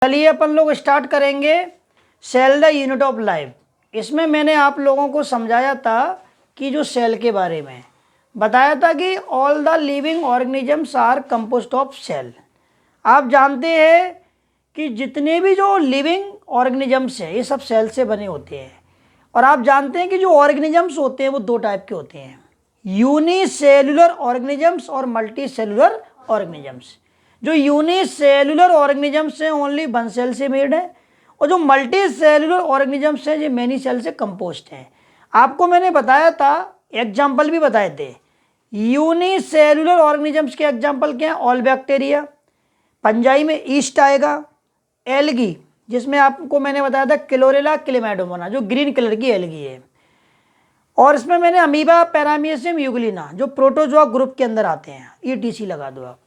चलिए अपन लोग स्टार्ट करेंगे cell the unit of life. इसमें मैंने आप लोगों को समझाया था कि जो सेल के बारे में बताया था कि all the living organisms are composed of cell. आप जानते हैं कि जितने भी जो लिविंग ऑर्गेनिजम्स हैं ये सब सेल से बने होते हैं। और आप जानते हैं कि जो ऑर्गेनिजम्स होते हैं वो दो टाइप के होते हैं, यूनिसेल्युलर ऑर्गेनिजम्स और मल्टी सेल्युलर ऑर्गेनिजम्स। जो यूनिसेल्युलर ऑर्गेनिजम्स हैं ओनली वन सेल से मेड है, और जो मल्टी सेल्युलर ऑर्गेनिजम्स हैं ये मैनी सेल से कंपोस्ट हैं। आपको मैंने बताया था, एग्जाम्पल भी बताए थे। यूनिसेल्युलर ऑर्गेनिजम्स के एग्जाम्पल क्या है? ऑल बैक्टीरिया, पंजाई में ईस्ट आएगा, एल्गी जिसमें आपको मैंने बताया था क्लोरेला क्लेमाइडोमोना जो ग्रीन कलर की एल्गी है, और इसमें मैंने अमीबा पैरामीशियम यूग्लिना जो प्रोटोजोआ ग्रुप के अंदर आते हैं, ETC लगा दो आप।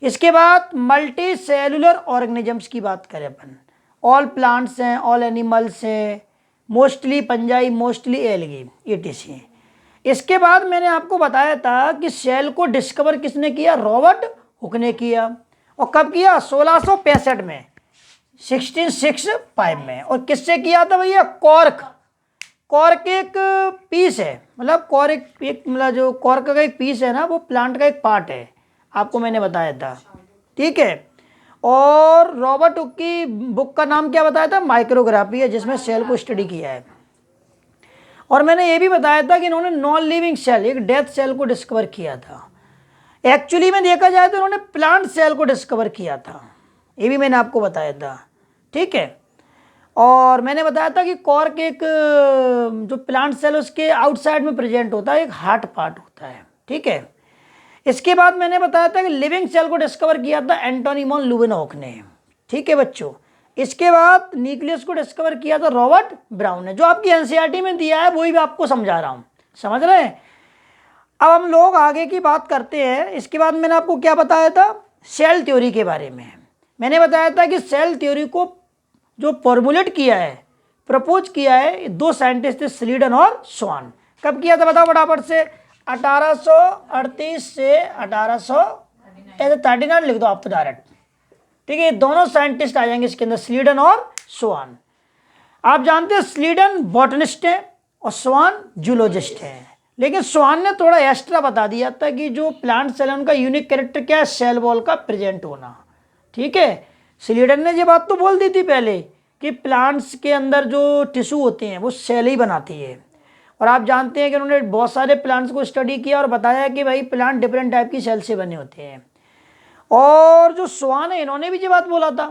इसके बाद मल्टी सेल्युलर ऑर्गेनिजम्स की बात करें अपन, ऑल प्लांट्स हैं, ऑल एनिमल्स हैं, मोस्टली पंजाई, मोस्टली एल्गी, ETC। इसके बाद मैंने आपको बताया था कि सेल को डिस्कवर किसने किया? रॉबर्ट हुक ने किया। और कब किया? 1665 में, 1665 में। और किससे किया था भैया? कॉर्क। कॉर्क एक पीस है, मतलब कॉर्क एक मतलब जो कॉर्क का एक पीस है ना, वो प्लांट का एक पार्ट है, आपको मैंने बताया था, ठीक है। और रॉबर्ट हुक की बुक का नाम क्या बताया था? माइक्रोग्राफी है, जिसमें सेल को स्टडी किया है। और मैंने ये भी बताया था कि इन्होंने नॉन लिविंग सेल, एक डेथ सेल को डिस्कवर किया था। एक्चुअली में देखा जाए तो इन्होंने प्लांट सेल को डिस्कवर किया था, ये भी मैंने आपको बताया था, ठीक है। और मैंने बताया था कि कॉर्क एक जो प्लांट सेल उसके आउटसाइड में प्रेजेंट होता है, एक हार्ट पार्ट होता है, ठीक है। इसके बाद मैंने बताया था कि लिविंग सेल को डिस्कवर किया था एंटोनी वॉन ल्यूवेनहॉक ने, ठीक है बच्चों। इसके बाद न्यूक्लियस को डिस्कवर किया था रॉबर्ट ब्राउन ने। जो आपकी NCERT में दिया है वही भी आपको समझा रहा हूँ, समझ रहे हैं। अब हम लोग आगे की बात करते हैं। इसके बाद मैंने आपको क्या बताया था? सेल थ्योरी के बारे में मैंने बताया था कि सेल थ्योरी को जो फॉर्मुलेट किया है, प्रपोज किया है, दो साइंटिस्ट थे, स्लीडन और स्वान। कब किया था बताओ फटाफट से? 1838 से 1839 लिख दो आप तो डायरेक्ट, ठीक है। दोनों साइंटिस्ट आ जाएंगे इसके अंदर, स्लीडन और स्वान। आप जानते हैं स्लीडन बॉटनिस्ट है और स्वान जूलॉजिस्ट है, लेकिन स्वान ने थोड़ा एक्स्ट्रा बता दिया था कि जो प्लांट सेल है उनका यूनिक कैरेक्टर क्या है? सेल वॉल का प्रेजेंट होना, ठीक है। स्लीडन ने ये बात तो बोल दी थी पहले कि प्लांट्स के अंदर जो टिश्यू होते हैं वो सेल ही बनाती है। और आप जानते हैं कि उन्होंने बहुत सारे प्लांट्स को स्टडी किया और बताया कि भाई प्लांट डिफरेंट टाइप की सेल से बने होते हैं। और जो स्वान है इन्होंने भी ये बात बोला था,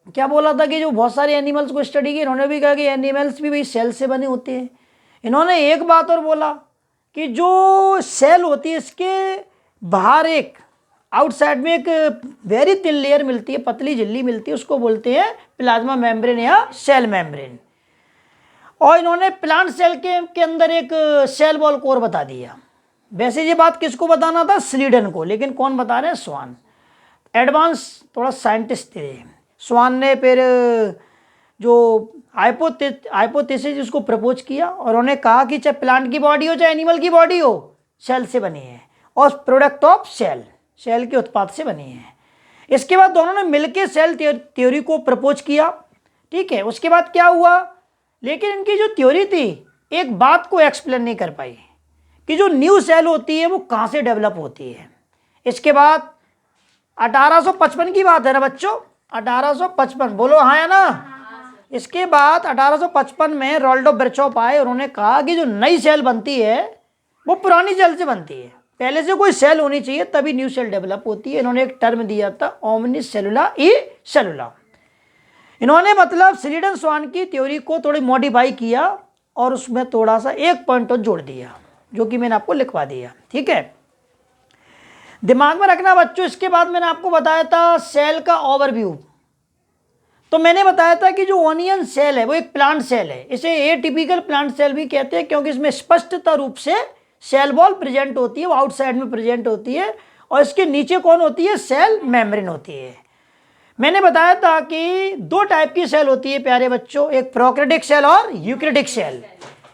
क्या बोला था? कि जो बहुत सारे एनिमल्स को स्टडी किया, इन्होंने भी कहा कि एनिमल्स भी भाई सेल से बने होते हैं। इन्होंने एक बात और बोला कि जो सेल होती है इसके बाहर एक आउटसाइड में एक वेरी थिन लेयर मिलती है, पतली झिल्ली मिलती है, उसको बोलते हैं प्लाज्मा मेम्ब्रेन या सेल मेम्ब्रेन। और इन्होंने प्लांट सेल के अंदर एक सेल वॉल कोर बता दिया। वैसे ये बात किसको बताना था? स्लीडन को, लेकिन कौन बता रहे हैं? स्वान। एडवांस थोड़ा साइंटिस्ट थे स्वान ने। फिर जो हाइपोथेसिस उसको प्रपोज किया और उन्होंने कहा कि चाहे प्लांट की बॉडी हो चाहे एनिमल की बॉडी हो, सेल से बनी है और प्रोडक्ट ऑफ सेल, सेल के उत्पाद से बनी है। इसके बाद दोनों ने मिलकर सेल थ्योरी को प्रपोज किया, ठीक है। उसके बाद क्या हुआ? लेकिन इनकी जो थ्योरी थी एक बात को एक्सप्लेन नहीं कर पाई कि जो न्यू सेल होती है वो कहाँ से डेवलप होती है। इसके बाद 1855 की बात है ना बच्चों? 1855 बोलो हाँ या ना? इसके बाद 1855 में रोल्डो बिरचॉफ आए, उन्होंने कहा कि जो नई सेल बनती है वो पुरानी सेल से बनती है, पहले से कोई सेल होनी चाहिए तभी न्यू सेल डेवलप होती है। इन्होंने एक टर्म दिया था ओमनी सेलुला ई सेलुला। इन्होंने मतलब स्लीडन स्वान की थ्योरी को थोड़ी मॉडिफाई किया और उसमें थोड़ा सा एक पॉइंट और जोड़ दिया, जो कि मैंने आपको लिखवा दिया, ठीक है। दिमाग में रखना बच्चों। इसके बाद मैंने आपको बताया था सेल का ओवरव्यू। तो मैंने बताया था कि जो ओनियन सेल है वो एक प्लांट सेल है, इसे एटिपिकल प्लांट सेल भी कहते हैं क्योंकि इसमें स्पष्टता रूप से सेल वॉल प्रेजेंट होती है, वो आउटसाइड में प्रेजेंट होती है, और इसके नीचे कौन होती है? सेल मेम्ब्रेन होती है। मैंने बताया था कि दो टाइप की सेल होती है प्यारे बच्चों, एक प्रोकैरियोटिक सेल और यूकैरियोटिक सेल।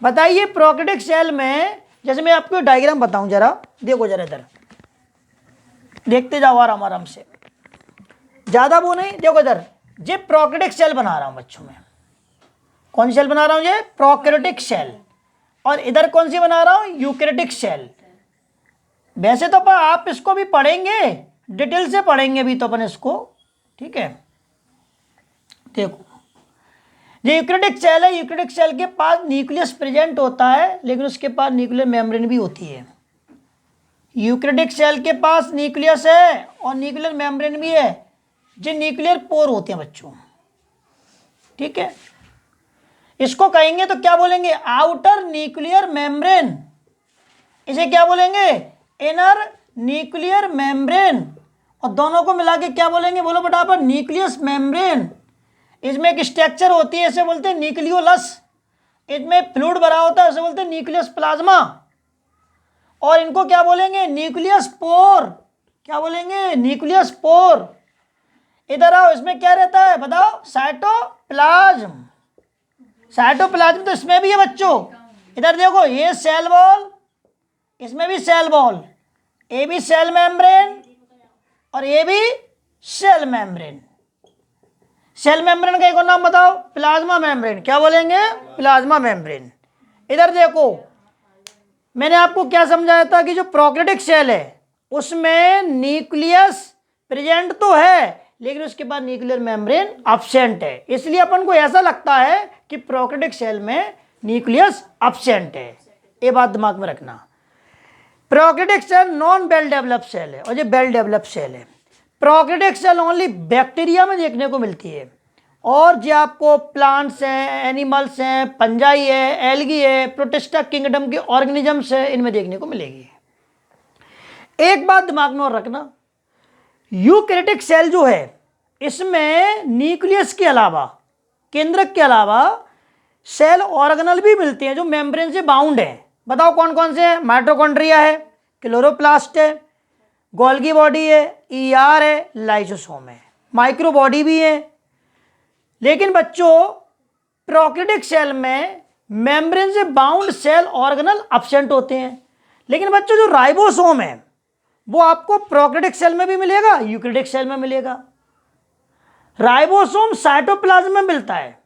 बताइए प्रोकैरियोटिक सेल में, जैसे मैं आपको डायग्राम बताऊं, जरा देखो, जरा इधर देखते जाओ आराम आराम से, ज्यादा वो नहीं, देखो इधर ये प्रोकैरियोटिक सेल बना रहा हूं बच्चों में। कौन सी सेल बना रहा हूं? ये प्रोकैरियोटिक सेल। और इधर कौन सी बना रहा हूं? Eukaryotic cell. वैसे तो आप इसको भी पढ़ेंगे, डिटेल से पढ़ेंगे भी तो अपन इसको, ठीक है। देखो ये यूकैरियोटिक सेल है। यूकैरियोटिक सेल के पास न्यूक्लियस प्रेजेंट होता है, लेकिन उसके पास न्यूक्लियर मेम्ब्रेन भी होती है। यूकैरियोटिक सेल के पास न्यूक्लियस है और न्यूक्लियर मेम्ब्रेन भी है, जो न्यूक्लियर पोर होते हैं बच्चों, ठीक है। इसको कहेंगे तो क्या बोलेंगे? Outer nuclear membrane. इसे क्या बोलेंगे? Inner nuclear membrane. और दोनों को मिला के क्या बोलेंगे? बोलो फटाफट। Nucleus membrane. इसमें एक स्ट्रक्चर होती है, इसे बोलते हैं न्यूक्लियोलस। इसमें फ्लूइड भरा होता है, इसे बोलते हैं न्यूक्लियस प्लाज्मा। और इनको क्या बोलेंगे? न्यूक्लियस पोर। क्या बोलेंगे? न्यूक्लियस पोर। इधर आओ, इसमें क्या रहता है बताओ? साइटोप्लाज्म। साइटोप्लाज्म तो इसमें भी है बच्चों। इधर देखो, ये सेल वॉल, इसमें भी सेल वॉल, ये भी सेल मेम्ब्रेन और ये भी सेल मेम्ब्रेन। सेल मेम्ब्रेन का एक और नाम बताओ? Plasma membrane. क्या बोलेंगे? Plasma membrane. इधर देखो, मैंने आपको क्या समझाया था कि जो प्रोकैरियोटिक सेल है उसमें न्यूक्लियस प्रेजेंट तो है, लेकिन उसके बाद न्यूक्लियर मेम्ब्रेन एब्सेंट है। इसलिए अपन को ऐसा लगता है कि प्रोकैरियोटिक सेल में न्यूक्लियस एब्सेंट है। ये बात दिमाग में रखना। Prokaryotic cell non well developed cell है और ये वेल डेवलप्ड सेल है। प्रोकैरियोटिक सेल ओनली बैक्टीरिया में देखने को मिलती है, और जो आपको प्लांट्स हैं, एनिमल्स हैं, फंजाई है, एल्गी है, प्रोटिस्टा किंगडम के ऑर्गेनिजम्स है, इनमें देखने को मिलेगी। एक बात दिमाग में और रखना, यूकैरियोटिक सेल जो है इसमें न्यूक्लियस के अलावा, केंद्रक के अलावा सेल ऑर्गेनल भी मिलते हैं जो मेम्ब्रेन से बाउंड है। बताओ कौन कौन से हैं? माइटोकॉन्ड्रिया है, क्लोरोप्लास्ट है, गोल्गी बॉडी है, ईआर है, लाइसोसोम है, माइक्रो बॉडी भी है। लेकिन बच्चों प्रोकैरियोटिक सेल में मेम्ब्रेन से बाउंड सेल ऑर्गेनल एब्सेंट होते हैं। लेकिन बच्चों जो राइबोसोम है वो आपको प्रोकैरियोटिक सेल में भी मिलेगा, यूकैरियोटिक सेल में मिलेगा। राइबोसोम साइटोप्लाज्म में मिलता है,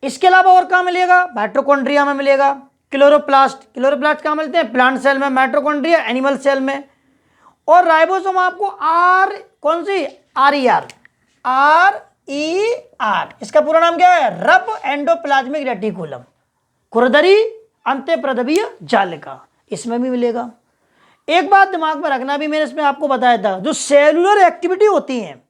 इसके अलावा और कहाँ मिलेगा? माइटोकॉन्ड्रिया में मिलेगा। क्लोरोप्लास्ट, क्लोरोप्लास्ट कहाँ मिलते हैं? प्लांट सेल में। माइटोकॉन्ड्रिया एनिमल सेल में। और राइबोसोम आपको कौन सी? RER, इसका पूरा नाम क्या है? रफ एंडोप्लाज्मिक रेटिकुलम, खुरदरी अंत्यप्रदवीय जालिका, इसमें भी मिलेगा। एक बात दिमाग में रखना, भी मैंने इसमें आपको बताया था, जो सेलुलर एक्टिविटी होती है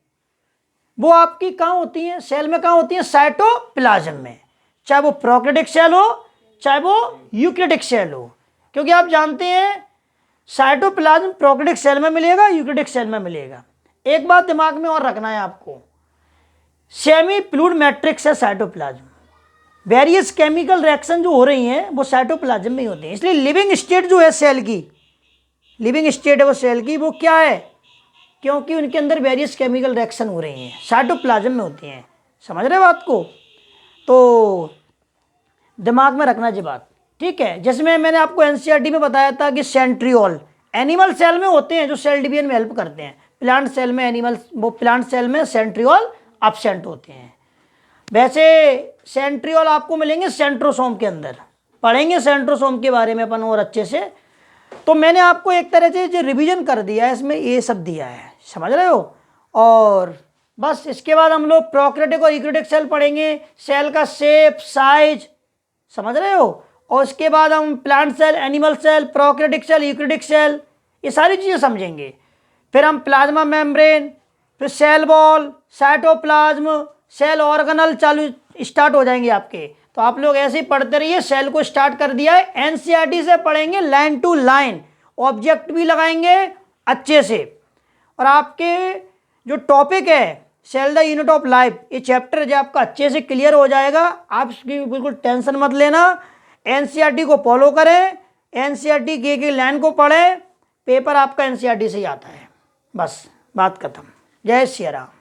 वो आपकी कहाँ होती है? सेल में कहाँ होती है? साइटोप्लाज्म में। चाहे वो प्रोकैरियोटिक सेल हो, चाहे वो यूकैरियोटिक सेल हो। क्योंकि आप जानते हैं साइटोप्लाज्म प्रोकैरियोटिक सेल में मिलेगा, यूकैरियोटिक सेल में मिलेगा। एक बात दिमाग में और रखना है आपको, सेमी फ्लूइड मैट्रिक्स है साइटोप्लाज्म। वेरियस केमिकल रिएक्शन जो हो रही हैं वो साइटोप्लाज्म में ही होती हैं। इसलिए लिविंग स्टेट जो है सेल की, लिविंग स्टेट है वो सेल की, वो क्या है? क्योंकि उनके अंदर वेरियस केमिकल रिएक्शन हो रही हैं, साइटोप्लाज्म में होती हैं। समझ रहे बात को? तो दिमाग में रखना ये बात, ठीक है। जिसमें मैंने आपको एनसीईआरटी में बताया था कि सेंट्रियोल एनिमल सेल में होते हैं जो सेल डिवीजन में हेल्प करते हैं। प्लांट सेल में प्लांट सेल में सेंट्रियोल एब्सेंट होते हैं। वैसे सेंट्रियोल आपको मिलेंगे सेंट्रोसोम के अंदर, पढ़ेंगे सेंट्रोसोम के बारे में अपन और अच्छे से। तो मैंने आपको एक तरह से जो रिवीजन कर दिया है, इसमें ये सब दिया है, समझ रहे हो। और बस इसके बाद हम लोग प्रोकैरियोटिक और यूकैरियोटिक सेल पढ़ेंगे, सेल का शेप, साइज, समझ रहे हो। और उसके बाद हम plant cell, animal cell, prokaryotic cell, eukaryotic cell, ये सारी चीज़ें समझेंगे। फिर हम प्लाज्मा मेम्ब्रेन, फिर cell wall, cytoplasm, cell organelle चालू स्टार्ट हो जाएंगे आपके। तो आप लोग ऐसे ही पढ़ते रहिए। सेल को स्टार्ट कर दिया है, एनसीईआरटी से पढ़ेंगे लाइन टू लाइन, ऑब्जेक्ट भी लगाएंगे अच्छे से। और आपके जो टॉपिक है cell the unit of life, ये चैप्टर जो आपका अच्छे से क्लियर हो जाएगा। आप इसकी बिल्कुल टेंशन मत लेना। एनसीईआरटी को फॉलो करें, एनसीईआरटी की लाइन को पढ़ें, पेपर आपका एनसीईआरटी से ही आता है। बस बात खत्म। जय श्री राम।